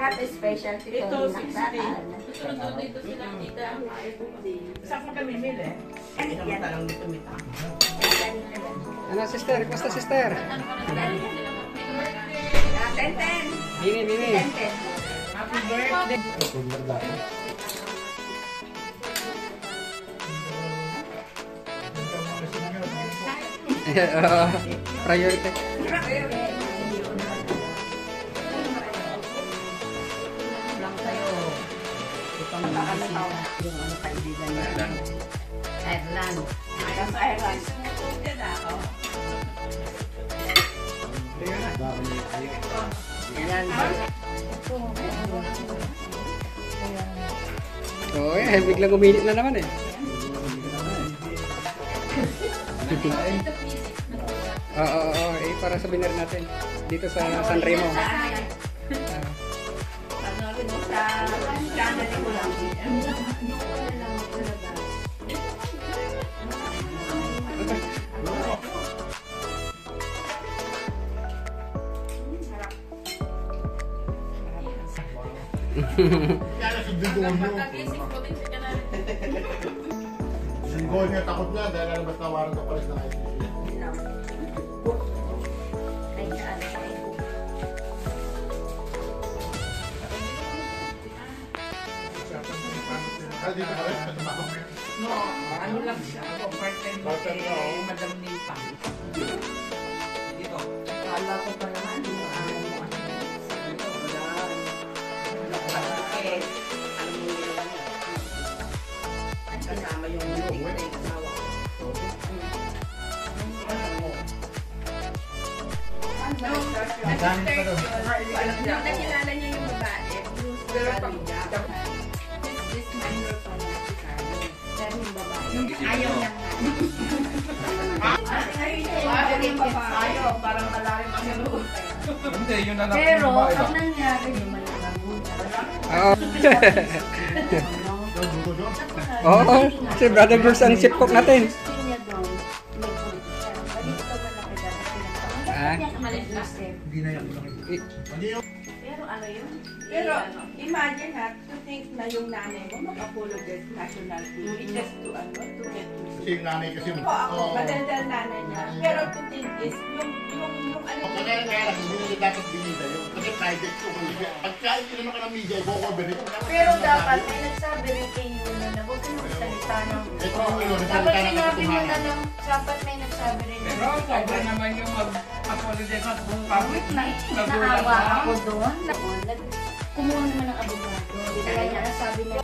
Sarap specialty Ito, to 60. Susunod dito sila, tita. Saan ka kami mili? Ano yan? Talong dito, mita. Ano, sister? Basta, sister? Ten. Bini, bini. Ten. Happy birthday! Priority. Lang sa'yo. Itong bisita, yung ano kaibigan niya. Ireland. Ayos Ireland. Ayan. Oo, biglang uminit na naman eh. Oo, para sabihin na rin natin. Dito sa San Remo. Ano rin sa channel ko lang. Kaya sundin mo. Singgol niya, takot na dahil lalabas na warang ka pares ng ICC. Ah, dito ka rin? No, ano lang siya. Part-time kay Madam Nipa. Dito. Kala ko pa naman. Kasama yung asawa. Nung nakilala niya yung babae, pero pag this minor pa na si Carlo. Pero yung babae, ayaw niya nga. Ayaw, parang malalim ang loob. Hindi, yun na lang. Pero, ang nangyari, yung malalamunan. Oo. Oo, si Brother Bruce ang chip cook natin. Ah. Hindi na yan. Pero ano yun? Pero, imagine ha, to think na yung nanay mo mag-apologize national TV just to get Kasi yung nanay kasi... ako, madaldal nanay niya. Pero to think is, yung ano Okay, kaya lang, hindi nila dapat binida yun. Kasi private ko. Pagka tinanong ka ng media, i-cover ito. Pero dapat may nagsabi rin kay Yuno na huwag ka nang salita ng... Ito ang yun. Dapat sinabi mo na lang, dapat may nagsabi rin Pero, sobrang naman yung mag-apologize at buong public na Naawa ako doon. Kumuha naman ng abogado. Kaya niya nasabi niya,